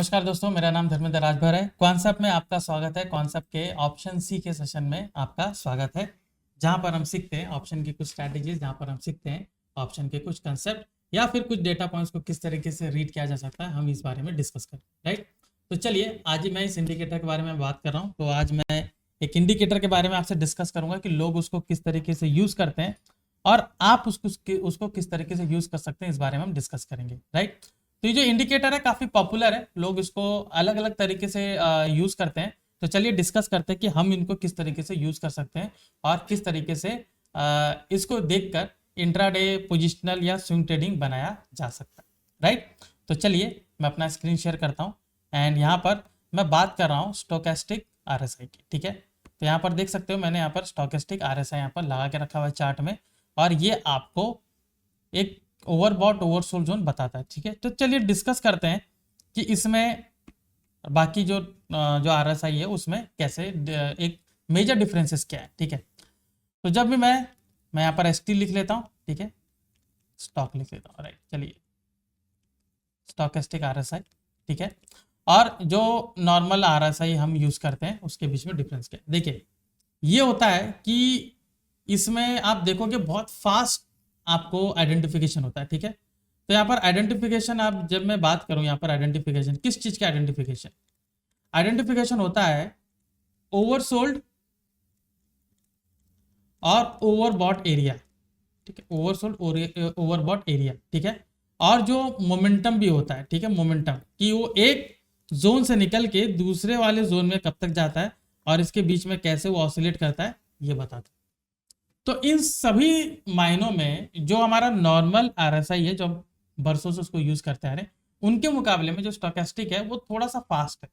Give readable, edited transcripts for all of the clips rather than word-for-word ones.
नमस्कार दोस्तों, मेरा नाम धर्मेंद्र राजभर है। कॉन्सेप्ट में आपका स्वागत है। कॉन्सेप्ट के ऑप्शन सी के सेशन में आपका स्वागत है, जहां पर हम सीखते हैं ऑप्शन की कुछ स्ट्रैटेजीज, जहां पर हम सीखते हैं ऑप्शन के कुछ कंसेप्ट या फिर कुछ डेटा पॉइंट्स को किस तरीके से रीड किया जा सकता है, हम इस बारे में डिस्कस करें। राइट, तो चलिए आज मैं इस इंडिकेटर के बारे में बात कर रहा हूँ। तो आज मैं एक इंडिकेटर के बारे में आपसे डिस्कस करूंगा कि लोग उसको किस तरीके से यूज करते हैं और आप उसको किस तरीके से यूज कर सकते हैं, इस बारे में हम डिस्कस करेंगे। राइट, तो ये जो इंडिकेटर है काफी पॉपुलर है, लोग इसको अलग अलग तरीके से यूज करते हैं। तो चलिए डिस्कस करते हैं कि हम इनको किस तरीके से यूज कर सकते हैं और किस तरीके से इसको देखकर इंट्राडे पोजिशनल या स्विंग ट्रेडिंग बनाया जा सकता है। राइट, तो चलिए मैं अपना स्क्रीन शेयर करता हूँ एंड यहाँ पर मैं बात कर रहा हूँ स्टोकेस्टिक आरएसआई की। ठीक है, तो यहाँ पर देख सकते हो मैंने यहाँ पर स्टोकेस्टिक आरएसआई यहाँ पर लगा के रखा हुआ है चार्ट में, और ये आपको एक ओवरबॉट ओवरसोल्ड जोन बताता है। ठीक है, तो चलिए डिस्कस करते हैं कि इसमें बाकी जो आरएसआई है उसमें कैसे एक मेजर डिफरेंसेस क्या है। ठीक है, तो जब भी मैं यहाँ पर एसटी लिख लेता हूँ, ठीक है, स्टॉक लिख लेता हूँ। राइट, चलिए स्टॉकेस्टिक आरएसआई। ठीक है, और जो नॉर्मल आरएसआई हम यूज करते हैं उसके बीच में डिफरेंस क्या है। देखिए, ये होता है कि इसमें आप देखोगे बहुत फास्ट आपको आइडेंटिफिकेशन होता है। ठीक है, तो यहाँ पर आइडेंटिफिकेशन, आप जब मैं बात करूं यहाँ पर आइडेंटिफिकेशन किस चीज का आइडेंटिफिकेशन होता है ओवरसोल्ड और ओवरबॉट एरिया। ठीक है, ओवरसोल्ड ओवरबॉट एरिया। ठीक है, और जो मोमेंटम भी होता है। ठीक है, मोमेंटम कि वो एक जोन से निकल के दूसरे वाले जोन में कब तक जाता है और इसके बीच में कैसे वो ऑसिलेट करता है, ये बताता है। तो इन सभी मायनों में जो हमारा नॉर्मल आरएसआई है, जो बरसों से उसको यूज करते हैं, उनके मुकाबले में जो स्टोकेस्टिक है वो थोड़ा सा फास्ट है।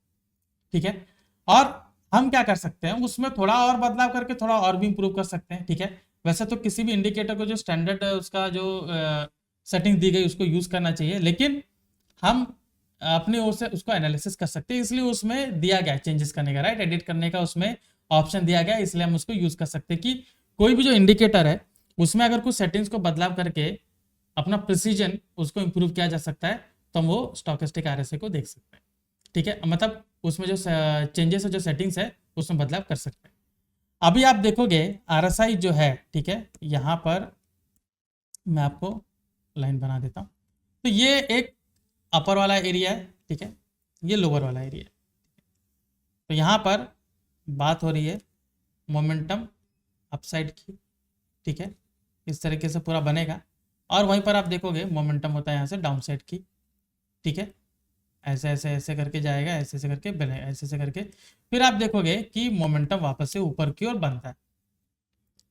ठीक है, और हम क्या कर सकते हैं, उसमें थोड़ा और बदलाव करके थोड़ा और भी इंप्रूव कर सकते हैं। ठीक है, वैसे तो किसी भी इंडिकेटर को जो स्टैंडर्ड उसका जो सेटिंग दी गई उसको यूज करना चाहिए, लेकिन हम अपनी ओर से उसको एनालिसिस कर सकते हैं, इसलिए उसमें दिया गया चेंजेस करने का, राइट, एडिट करने का उसमें ऑप्शन दिया गया, इसलिए हम उसको यूज कर सकते हैं कि कोई भी जो इंडिकेटर है उसमें अगर कुछ सेटिंग्स को बदलाव करके अपना प्रिसीजन उसको इंप्रूव किया जा सकता है, तो हम वो स्टोकेस्टिक आरएसआई को देख सकते हैं। ठीक है, मतलब उसमें जो चेंजेस है, जो सेटिंग्स है, उसमें बदलाव कर सकते हैं। अभी आप देखोगे आरएसआई जो है, ठीक है, यहाँ पर मैं आपको लाइन बना देता हूँ। तो ये एक अपर वाला एरिया है, ठीक है, ये लोअर वाला एरिया है। तो यहाँ पर बात हो रही है मोमेंटम अपसाइड की। ठीक है, इस तरीके से पूरा बनेगा, और वहीं पर आप देखोगे मोमेंटम होता है यहाँ से डाउन साइड की। ठीक है, ऐसे ऐसे ऐसे करके जाएगा, ऐसे ऐसे करके बनेगा, ऐसे ऐसे करके फिर आप देखोगे कि मोमेंटम वापस से ऊपर की ओर बनता है।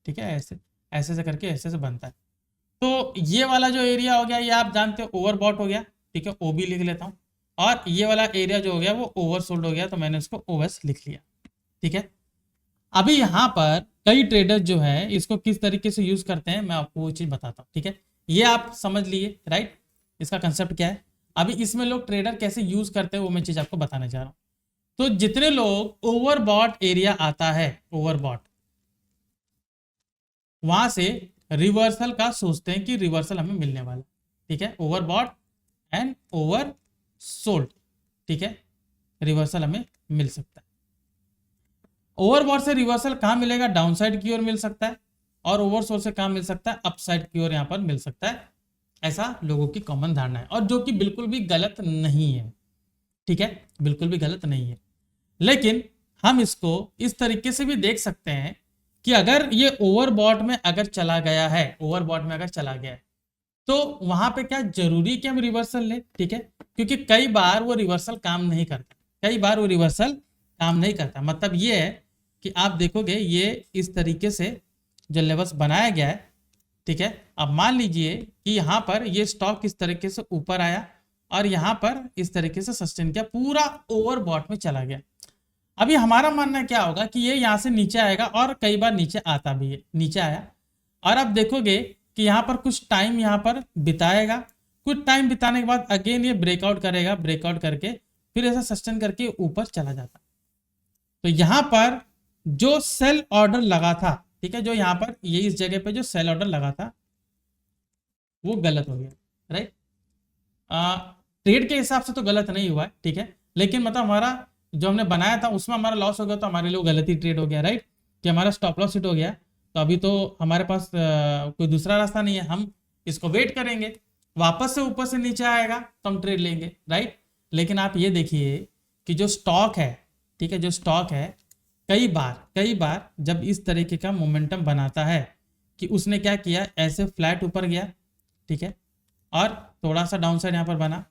ठीक है, ऐसे ऐसे से करके ऐसे से बनता है। तो ये वाला जो एरिया हो गया, ये आप जानते हो ओवरबॉट हो गया। ठीक है, ओबी लिख लेता हूँ, और ये वाला एरिया जो हो गया वो ओवरसोल्ड हो गया, तो मैंने उसको ओएस लिख लिया। ठीक है, अभी यहाँ पर कई ट्रेडर जो है इसको किस तरीके से यूज करते हैं, मैं आपको वो चीज बताता हूँ। ठीक है, ये आप समझ लिए, राइट, इसका कंसेप्ट क्या है। अभी इसमें लोग ट्रेडर कैसे यूज करते हैं वो मैं चीज आपको बताने जा रहा हूँ। तो जितने लोग ओवरबॉट एरिया आता है, ओवरबॉट, वहां से रिवर्सल का सोचते हैं कि रिवर्सल हमें मिलने वाला। ठीक है, ओवरबॉट एंड ओवर सोल्ड। ठीक है, रिवर्सल हमें मिल सकता है। ओवरबॉट से रिवर्सल कहां मिलेगा, डाउनसाइड की ओर मिल सकता है, और ओवरसोल्ड से कहां मिल सकता है, अपसाइड की ओर यहां पर मिल सकता है। ऐसा लोगों की कॉमन धारणा है, और जो कि बिल्कुल भी गलत नहीं है। ठीक है, बिल्कुल भी गलत नहीं है, लेकिन हम इसको इस तरीके से भी देख सकते हैं कि अगर ये ओवरबॉट में अगर चला गया है, ओवरबॉट में अगर चला गया है, तो वहां पे क्या जरूरी कि हम रिवर्सल लें। ठीक है, क्योंकि कई बार वो रिवर्सल काम नहीं करता, कई बार वो रिवर्सल काम नहीं करता। मतलब ये है कि आप देखोगे ये इस तरीके से जो लेवल्स बनाया गया है। ठीक है, अब मान लीजिए कि यहाँ पर ये स्टॉक इस तरीके से ऊपर आया और यहाँ पर इस तरीके से सस्टेन किया, पूरा ओवरबॉट में चला गया। अभी हमारा मानना क्या होगा कि ये यहाँ से नीचे आएगा, और कई बार नीचे आता भी है, नीचे आया, और आप देखोगे कि यहाँ पर कुछ टाइम यहाँ पर बिताएगा, कुछ टाइम बिताने के बाद अगेन ये ब्रेकआउट करेगा, ब्रेकआउट करके फिर ऐसा सस्टेन करके ऊपर चला जाता। तो यहाँ पर जो सेल ऑर्डर लगा था, ठीक है, जो यहाँ पर ये इस जगह पे जो सेल ऑर्डर लगा था वो गलत हो गया, राइट। ट्रेड के हिसाब से तो गलत नहीं हुआ है, ठीक है, लेकिन मतलब हमारा जो हमने बनाया था उसमें हमारा लॉस हो गया, तो हमारे लिए गलती ट्रेड हो गया, राइट, कि हमारा स्टॉप लॉस हिट हो गया। तो अभी तो हमारे पास कोई दूसरा रास्ता नहीं है, हम इसको वेट करेंगे, वापस से ऊपर से नीचे आएगा तो हम ट्रेड लेंगे, राइट। लेकिन आप ये देखिए कि जो स्टॉक है, ठीक है, जो स्टॉक है कई बार जब इस तरीके का मोमेंटम बनाता है कि उसने क्या किया, ऐसे फ्लैट ऊपर गया, ठीक है, और थोड़ा सा डाउन साइड यहाँ पर बना,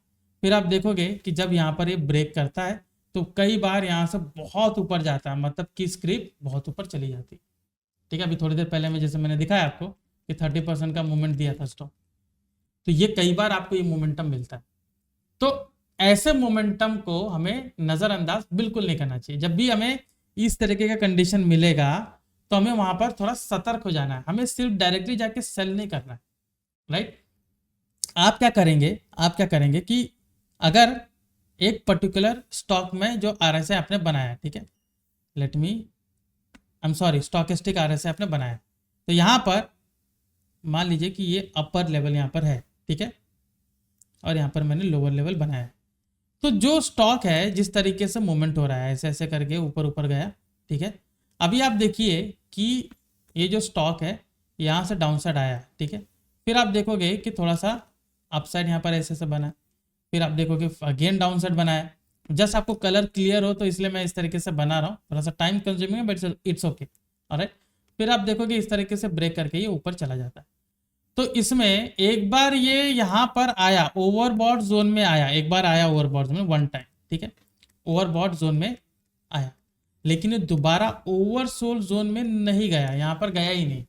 फिर आप देखोगे कि जब यहाँ पर ये ब्रेक करता है तो कई बार यहाँ से बहुत ऊपर जाता है, मतलब कि स्क्रिप बहुत ऊपर चली जाती है, ठीक है। अभी थोड़ी देर पहले में जैसे मैंने दिखाया आपको कि 30% का मूवमेंट दिया था स्टॉक, तो ये कई बार आपको ये मोमेंटम मिलता है। तो ऐसे मोमेंटम को हमें नज़रअंदाज बिल्कुल नहीं करना चाहिए। जब भी हमें इस तरीके का कंडीशन मिलेगा तो हमें वहां पर थोड़ा सतर्क हो जाना है, हमें सिर्फ डायरेक्टली जाके सेल नहीं करना है, राइट। आप क्या करेंगे कि अगर एक पर्टिकुलर स्टॉक में जो आरएसआई आपने बनाया, ठीक है, स्टॉकेस्टिक आरएसआई आपने बनाया, तो यहां पर मान लीजिए कि ये अपर लेवल यहाँ पर है, ठीक है, और यहाँ पर मैंने लोअर लेवल बनाया। तो जो स्टॉक है जिस तरीके से मूवमेंट हो रहा है, ऐसे ऐसे करके ऊपर ऊपर गया, ठीक है। अभी आप देखिए कि ये जो स्टॉक है यहाँ से डाउन साइड आया, ठीक है, फिर आप देखोगे कि थोड़ा सा अपसाइड यहाँ पर ऐसे ऐसे बना, फिर आप देखोगे अगेन डाउन साइड बनाया। जस्ट आपको कलर क्लियर हो तो इसलिए मैं इस तरीके से बना रहा हूँ, थोड़ा सा टाइम कंज्यूमिंग है बट इट्स ओके, ऑलराइट। फिर आप देखोगे इस तरीके से ब्रेक करके ये ऊपर चला जाता है। तो इसमें एक बार ये यहाँ पर आया, ओवरबॉट जोन में आया, एक बार आया ओवरबॉट जोन में वन टाइम, ठीक है, ओवरबॉट जोन में आया, लेकिन ये दोबारा ओवरसोल्ड जोन में नहीं गया, यहाँ पर गया ही नहीं,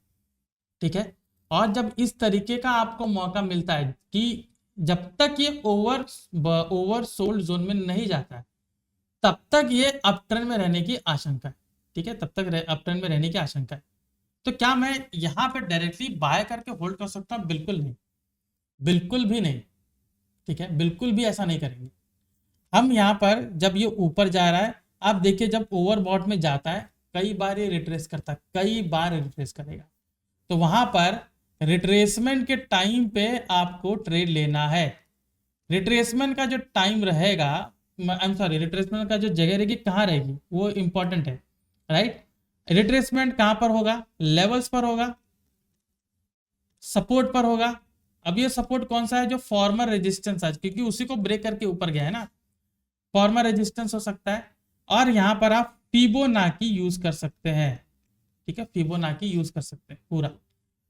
ठीक है। और जब इस तरीके का आपको मौका मिलता है कि जब तक ये ओवरसोल्ड जोन में नहीं जाता है तब तक ये अप ट्रेंड में रहने की आशंका है, ठीक है, तब तक अप ट्रेंड में रहने की आशंका है। तो क्या मैं यहां पे डायरेक्टली बाय करके होल्ड कर सकता हूं? बिल्कुल नहीं, बिल्कुल भी नहीं, ठीक है, बिल्कुल भी ऐसा नहीं करेंगे हम। यहां पर जब ये ऊपर जा रहा है, आप देखिए जब ओवरबॉट में जाता है कई बार ये रिट्रेस करता है, कई बार रिट्रेस करेगा, तो वहां पर रिट्रेसमेंट के टाइम पे आपको ट्रेड लेना है। रिट्रेसमेंट का जो टाइम रहेगा, रिट्रेसमेंट का जो जगह रहेगी कहाँ रहेगी वो इंपॉर्टेंट है, राइट। रिट्रेसमेंट कहां पर होगा? लेवल्स पर होगा, सपोर्ट पर होगा। अब ये सपोर्ट कौन सा है? जो फॉर्मर रेजिस्टेंस है, क्योंकि उसी को ब्रेक करके ऊपर गया है ना, फॉर्मर रेजिस्टेंस हो सकता है। और यहां पर आप फिबोनाची यूज कर सकते हैं, ठीक है, फिबोनाची यूज कर सकते हैं पूरा।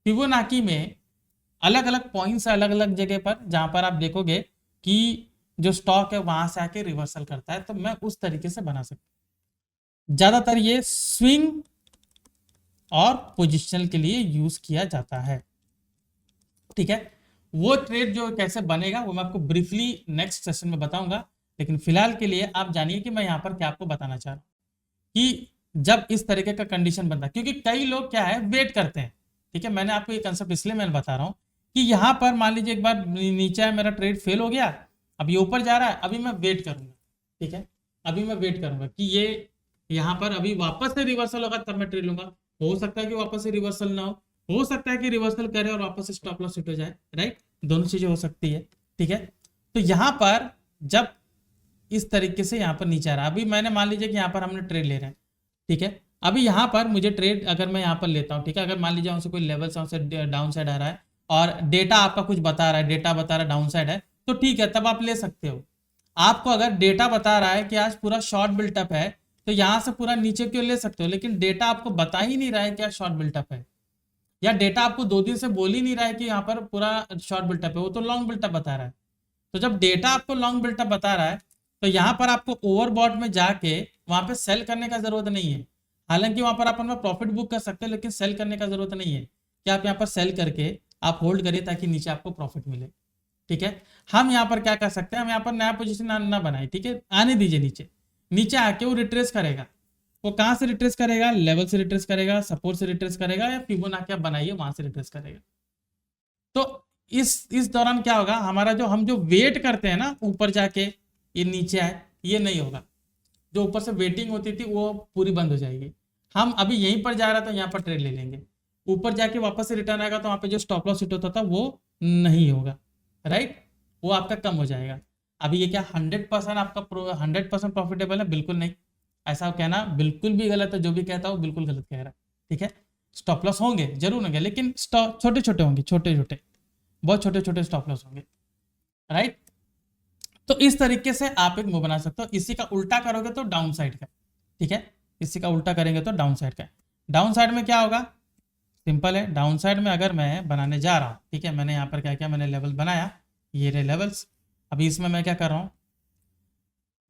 फिबोनाची में अलग अलग पॉइंट्स है, अलग अलग जगह पर, जहां पर आप देखोगे कि जो स्टॉक है वहां से आके रिवर्सल करता है, तो मैं उस तरीके से बना सकता हूं। ज्यादातर ये स्विंग और पोजिशनल के लिए यूज किया जाता है, ठीक है। वो ट्रेड जो कैसे बनेगा वो मैं आपको ब्रीफली नेक्स्ट सेशन में बताऊंगा, लेकिन फिलहाल के लिए आप जानिए कि मैं यहाँ पर क्या आपको बताना चाह रहा हूँ कि जब इस तरीके का कंडीशन बनता है, क्योंकि कई लोग क्या है वेट करते हैं, ठीक है। मैंने आपको ये कंसेप्ट इसलिए मैं बता रहा हूँ कि यहाँ पर मान लीजिए एक बार नीचे है, मेरा ट्रेड फेल हो गया, अब ये ऊपर जा रहा है, अभी मैं वेट करूंगा, ठीक है, अभी मैं वेट करूंगा कि ये यहाँ पर अभी वापस से रिवर्सल होगा तब मैं ट्रेड लूंगा। हो सकता है कि वापस से रिवर्सल ना हो सकता है कि रिवर्सल करे और वापस से स्टॉप लॉस हिट हो जाए, राइट, दोनों चीजें हो सकती है, ठीक है। तो यहाँ पर जब इस तरीके से यहाँ पर नीचे आ रहा है, अभी मैंने मान लीजिए कि यहाँ पर हमने ट्रेड ले रहे हैं, ठीक है, अभी यहाँ पर मुझे ट्रेड अगर मैं यहाँ पर लेता हूँ, ठीक है, अगर मान लीजिए उनसे कोई लेवल से डाउन साइड आ रहा है और डेटा आपका कुछ बता रहा है, डेटा बता रहा है डाउन साइड है, तो ठीक है, तब आप ले सकते हो। आपको अगर डेटा बता रहा है कि आज पूरा शॉर्ट बिल्टअप है, तो यहाँ से पूरा नीचे क्यों ले सकते हो, लेकिन डेटा आपको बता ही नहीं रहा है कि आज शॉर्ट बिल्टअप है, या डेटा आपको 2 दिन से बोल ही नहीं रहा है कि यहाँ पर पूरा शॉर्ट बिल्टअप है, वो तो लॉन्ग बिल्टअप बता रहा है। तो जब डेटा आपको लॉन्ग बिल्टअप बता रहा है तो यहाँ पर आपको ओवरबॉट में जाके वहां पे सेल करने का जरूरत नहीं है। हालांकि वहां पर आप अपना प्रॉफिट बुक कर सकते हैं, लेकिन सेल करने का जरूरत नहीं है कि आप यहाँ पर सेल करके आप होल्ड करिए ताकि नीचे आपको प्रॉफिट मिले, ठीक है। हम यहाँ पर क्या कर सकते हैं, हम यहाँ पर नया पोजीशन ना बनाए, ठीक है, आने दीजिए नीचे, नीचे आके वो रिट्रेस करेगा। वो कहां से रिट्रेस करेगा? लेवल से रिट्रेस करेगा, सपोर्ट से रिट्रेस करेगा, या फिबोनाची आप बनाइए वहां से रिट्रेस करेगा। तो इस दौरान क्या होगा, हमारा जो हम जो वेट करते हैं ना ऊपर जाके ये नीचे आए, ये नहीं होगा। जो ऊपर से वेटिंग होती थी वो पूरी बंद हो जाएगी। हम अभी यहीं पर जा रहा था, यहाँ पर ट्रेड ले लेंगे, ऊपर जाके वापस से रिटर्न आएगा तो वहां पे जो स्टॉप लॉस हिट होता था वो नहीं होगा, राइट, वो आपका कम हो जाएगा। अभी ये क्या 100% आपका 100% प्रॉफिटेबल है? बिल्कुल नहीं। ऐसा कहना बिल्कुल भी गलत है, जो भी कहता हो बिल्कुल गलत कह रहा है। ठीक है, स्टॉप लॉस होंगे, जरूर होंगे, लेकिन छोटे छोटे होंगे, छोटे छोटे, बहुत छोटे छोटे स्टॉप लॉस होंगे, राइट। तो इस तरीके से आप एक मूव बना सकते हो। इसी का उल्टा करोगे तो डाउन साइड का, ठीक है, इसी का उल्टा करेंगे तो डाउन साइड का। डाउन साइड में क्या होगा? सिंपल है, डाउन साइड में अगर मैं बनाने जा रहा हूँ, ठीक है, मैंने यहाँ पर क्या किया, मैंने लेवल बनाया, ये रहे लेवल्स। अभी इसमें मैं क्या कर रहा हूँ,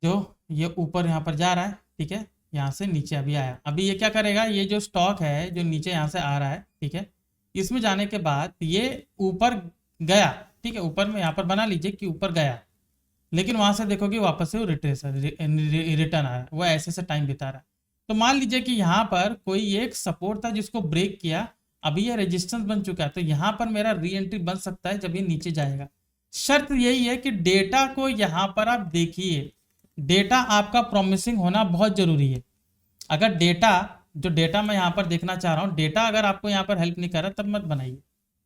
जो ये ऊपर यहाँ पर जा रहा है, ठीक है, यहाँ से नीचे अभी आया, अभी ये क्या करेगा, ये जो स्टॉक है जो नीचे यहाँ से आ रहा है, ठीक है, इसमें जाने के बाद ये ऊपर गया, ठीक है, ऊपर में यहाँ पर बना लीजिए कि ऊपर गया, लेकिन वहां से देखोगे वापस से वो रिटर्न आ रहा है, वो ऐसे से टाइम बिता रहा है। तो मान लीजिए कि यहाँ पर कोई एक सपोर्ट था जिसको ब्रेक किया, अभी ये रेजिस्टेंस बन चुका है, तो यहाँ पर मेरा री एंट्री बन सकता है जब ये नीचे जाएगा। शर्त यही है कि डेटा को यहाँ पर आप देखिए, डेटा आपका प्रॉमिसिंग होना बहुत जरूरी है। अगर डेटा, जो डेटा मैं यहाँ पर देखना चाह रहा हूँ, डेटा अगर आपको यहाँ पर हेल्प नहीं कर रहा तब मत बनाइए,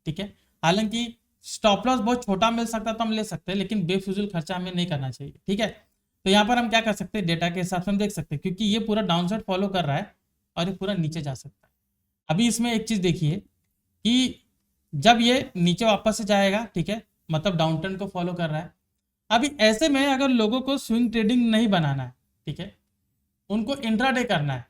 ठीक है। हालांकि स्टॉप लॉस बहुत छोटा मिल सकता तो हम ले सकते हैं, लेकिन बेफिजूल खर्चा हमें नहीं करना चाहिए, ठीक है। तो यहाँ पर हम क्या कर सकते हैं, डेटा के हिसाब से हम देख सकते हैं, क्योंकि ये पूरा डाउन साइड फॉलो कर रहा है और ये पूरा नीचे जा सकता है। अभी इसमें एक चीज देखिए कि जब ये नीचे वापस से जाएगा, ठीक है, मतलब डाउन ट्रेंड को फॉलो कर रहा है। अभी ऐसे में अगर लोगों को स्विंग ट्रेडिंग नहीं बनाना है, ठीक है, उनको इंट्राडे करना है,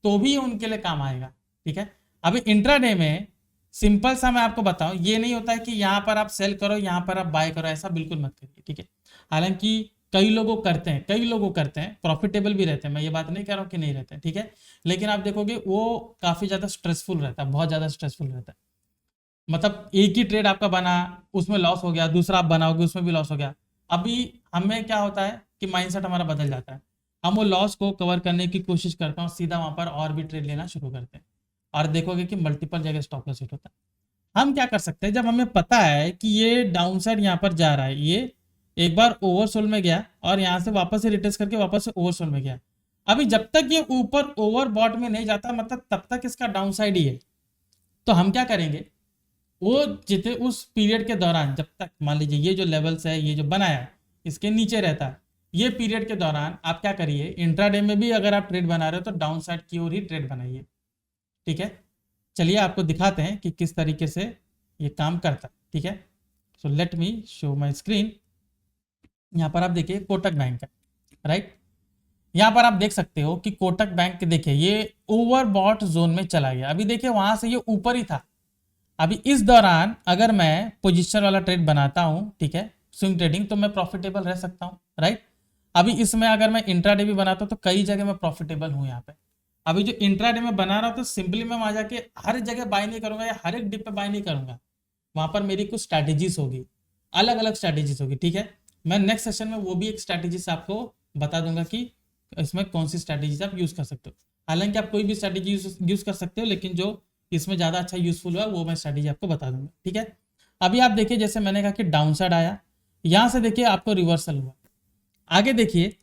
तो भी उनके लिए काम आएगा, ठीक है। अभी इंट्राडे में सिंपल सा मैं आपको बताऊं, ये नहीं होता है कि यहां पर आप सेल करो, यहां पर आप बाय करो, ऐसा बिल्कुल मत करिए, ठीक है। हालांकि कई लोगों करते हैं, कई लोगों करते हैं, प्रॉफिटेबल भी रहते हैं, मैं ये बात नहीं कह रहा हूं कि नहीं रहते हैं, ठीक है, लेकिन आप देखोगे वो काफी ज्यादा स्ट्रेसफुल रहता है, बहुत ज्यादा स्ट्रेसफुल रहता है। मतलब एक ही ट्रेड आपका बना, उसमें लॉस हो गया, दूसरा आप बनाओगे उसमें भी लॉस हो गया। अभी हमें क्या होता है कि माइंडसेट हमारा बदल जाता है, हम वो लॉस को कवर करने की कोशिश करते हैं और सीधा वहां पर और भी ट्रेड लेना शुरू करते हैं, और देखोगे कि मल्टीपल जगह स्टॉप लॉस हिट होता है। हम क्या कर सकते हैं, जब हमें पता है कि ये डाउन साइड यहाँ पर जा रहा है, ये एक बार ओवरसोल में गया और यहाँ से वापस से रिटेस्ट करके वापस से ओवरसोल में गया, अभी जब तक ये ऊपर ओवरबॉट में नहीं जाता, मतलब तब तक इसका डाउन साइड ही है। तो हम क्या करेंगे, वो जितने उस पीरियड के दौरान, जब तक मान लीजिए ये जो लेवल्स है, ये जो बनाया है, इसके नीचे रहता है, ये पीरियड के दौरान आप क्या करिए, इंट्राडे में भी अगर आप ट्रेड बना रहे हो तो डाउन साइड की ओर ही ट्रेड बनाइए, ठीक है। चलिए आपको दिखाते हैं कि किस तरीके से ये काम करता है, ठीक है। So let me show my screen. यहाँ पर आप देखिए कोटक बैंक है, राइट। यहाँ पर आप देख सकते हो कि कोटक बैंक, देखिए ये ओवरबॉट जोन में चला गया, अभी देखिए वहां से ये ऊपर ही था। अभी इस दौरान अगर मैं पोजीशन वाला ट्रेड बनाता हूं, ठीक है, स्विंग ट्रेडिंग, तो मैं प्रॉफिटेबल रह सकता हूं, राइट। अभी इसमें अगर मैं इंट्राडे भी बनाता हूं तो कई जगह मैं प्रॉफिटेबल हूं यहाँ पे। अभी जो इंट्राडे में बना रहा हूं तो सिंपली मैं वहां जाके हर जगह बाय नहीं करूंगा या हर एक डिप पे बाय नहीं करूंगा, वहां पर मेरी कुछ स्ट्रैटेजीज होगी, अलग अलग स्ट्रैटेजीज होगी, ठीक है। मैं नेक्स्ट सेशन में वो भी एक स्ट्रैटेजीज आपको बता दूंगा कि इसमें कौन सी स्ट्रैटेजीज आप यूज कर सकते हो। हालांकि आप कोई भी स्ट्रैटेजी यूज कर सकते हो, लेकिन जो इसमें ज़्यादा अच्छा यूजफुल हुआ वो मैं स्ट्रैटेजी आपको बता दूंगा, ठीक है। अभी आप देखिए, जैसे मैंने कहा कि डाउन साइड आया, यहाँ से देखिए आपको रिवर्सल हुआ, आगे देखिए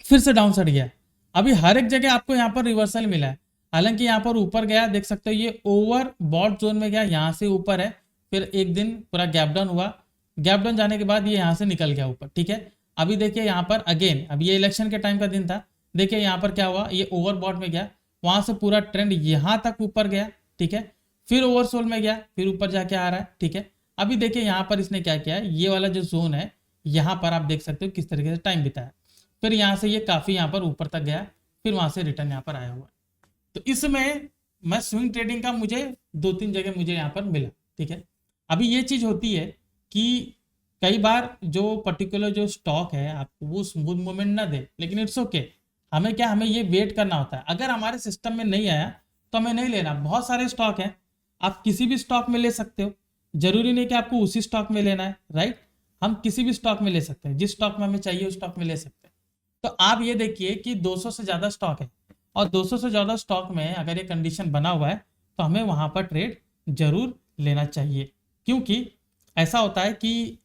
फिर से डाउन साइड गया, अभी हर एक जगह आपको यहाँ पर रिवर्सल मिला है। हालांकि यहाँ पर ऊपर गया, देख सकते हो ये ओवर बॉट जोन में गया, यहाँ से ऊपर है, फिर एक दिन पूरा गैप डाउन हुआ, गैप डाउन जाने के बाद ये यहाँ से निकल गया ऊपर, ठीक है। अभी देखिए यहाँ पर अगेन, अभी ये इलेक्शन के टाइम का दिन था, देखिए यहाँ पर क्या हुआ, ये ओवर बॉट में गया, वहां से पूरा ट्रेंड यहाँ तक ऊपर गया, ठीक है, फिर ओवरसोल में गया, फिर ऊपर जाके आ रहा है, ठीक है। अभी देखिए यहाँ पर इसने क्या किया, ये वाला जो जोन है यहाँ पर आप देख सकते हो किस तरीके से टाइम बिताया, फिर यहाँ से ये काफी यहाँ पर ऊपर तक गया, फिर वहां से रिटर्न यहाँ पर आया हुआ। तो इसमें मैं स्विंग ट्रेडिंग का मुझे 2-3 जगह मुझे यहाँ पर मिला, ठीक है। अभी ये चीज होती है कि कई बार जो पर्टिकुलर जो स्टॉक है आपको वो स्मूथ मूवमेंट ना दे, लेकिन इट्स ओके, हमें क्या, हमें ये वेट करना होता है। अगर हमारे सिस्टम में नहीं आया तो हमें नहीं लेना। बहुत सारे स्टॉक हैं, आप किसी भी स्टॉक में ले सकते हो, जरूरी नहीं कि आपको उसी स्टॉक में लेना है, राइट। हम किसी भी स्टॉक में ले सकते हैं, जिस स्टॉक में हमें चाहिए उस स्टॉक में ले सकते हैं। तो आप ये देखिए कि 200 से ज़्यादा स्टॉक है, और 200 से ज़्यादा स्टॉक में अगर ये कंडीशन बना हुआ है तो हमें वहाँ पर ट्रेड जरूर लेना चाहिए, क्योंकि ऐसा होता है कि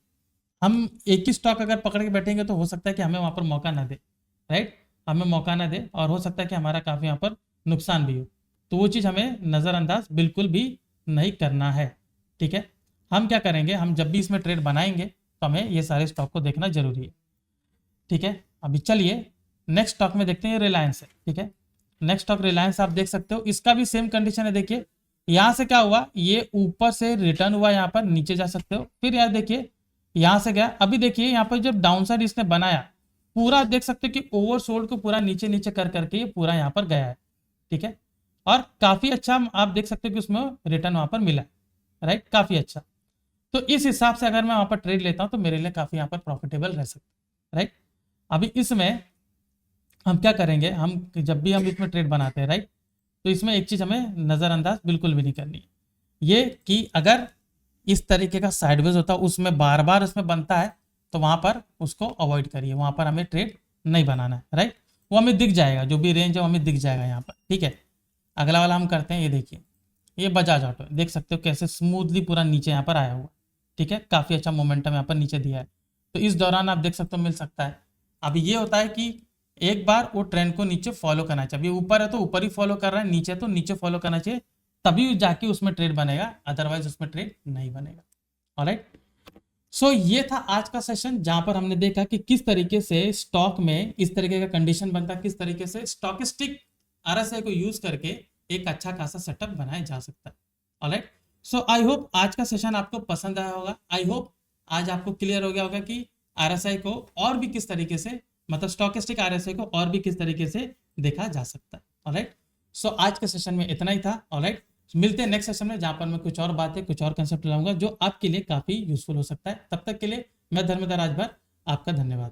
हम एक ही स्टॉक अगर पकड़ के बैठेंगे तो हो सकता है कि हमें वहाँ पर मौका ना दे, राइट, हमें मौका ना दे, और हो सकता है कि हमारा काफ़ी यहाँ पर नुकसान भी हो। तो वो चीज़ हमें नज़रअंदाज बिल्कुल भी नहीं करना है, ठीक है। हम क्या करेंगे, हम जब भी इसमें ट्रेड बनाएंगे तो हमें ये सारे स्टॉक को देखना जरूरी है। ठीक है, अभी चलिए नेक्स्ट स्टॉक में देखते हैं, ये रिलायंस है। ठीक है, नेक्स्ट स्टॉक रिलायंस आप देख सकते हो, इसका भी सेम कंडीशन है। देखिए यहाँ से क्या हुआ, ये ऊपर से रिटर्न हुआ, यहाँ पर नीचे जा सकते हो, फिर यार देखिए यहाँ से गया। अभी देखिए यहाँ पर जब डाउन साइड इसने बनाया, पूरा देख सकते हो कि ओवरसोल्ड को पूरा नीचे नीचे कर करके ये पूरा यहाँ पर गया है। ठीक है, और काफी अच्छा आप देख सकते हो कि उसमें रिटर्न वहां पर मिला, राइट, काफी अच्छा। तो इस हिसाब से अगर मैं वहां पर ट्रेड लेता हूं तो मेरे लिए काफी यहाँ पर प्रॉफिटेबल रह सकता है, राइट। अभी इसमें हम क्या करेंगे, हम जब भी हम इसमें ट्रेड बनाते हैं, राइट, तो इसमें एक चीज हमें नजरअंदाज बिल्कुल भी नहीं करनी है, ये कि अगर इस तरीके का साइडवेज होता है, उसमें बार बार उसमें बनता है, तो वहां पर उसको अवॉइड करिए, वहां पर हमें ट्रेड नहीं बनाना है, राइट। वो हमें दिख जाएगा, जो भी रेंज है वो हमें दिख जाएगा यहाँ पर। ठीक है, अगला वाला हम करते हैं, ये देखिए ये बजाज ऑटो, देख सकते हो कैसे स्मूथली पूरा नीचे यहाँ पर आया हुआ। ठीक है, काफी अच्छा मोमेंटम यहाँ पर नीचे दिया है, तो इस दौरान आप देख सकते हो मिल सकता है। अभी ये होता है कि एक बार वो ट्रेंड को नीचे फॉलो करना चाहिए, अभी ऊपर है तो ऊपर ही फॉलो कर रहा है, नीचे तो नीचे फॉलो करना चाहिए, तभी जाके उसमें ट्रेड बनेगा, अदरवाइज उसमें ट्रेड नहीं बनेगा। ऑलराइट, सो ये था आज का सेशन, जहां पर हमने देखा कि किस तरीके से स्टॉक में इस तरीके का कंडीशन बनता है, किस तरीके से स्टॉकिस्टिक आरएसआई को यूज करके एक अच्छा खासा सेटअप बनाया जा सकता है। ऑलराइट, सो आई होप आज का सेशन आपको पसंद आया होगा, आई होप आज आपको क्लियर हो गया होगा कि आरएसआई को और भी किस तरीके से, मतलब स्टॉकिस्टिक आरएसआई को और भी किस तरीके से देखा जा सकता है। ऑलराइट, सो आज के सेशन में इतना ही था। ऑलराइट, मिलते हैं नेक्स्ट सेशन में, जहां पर मैं कुछ और बातें, कुछ और कंसेप्ट लाऊंगा जो आपके लिए काफी यूजफुल हो सकता है। तब तक के लिए मैं धर्मेंद्र राजभर, आपका धन्यवाद।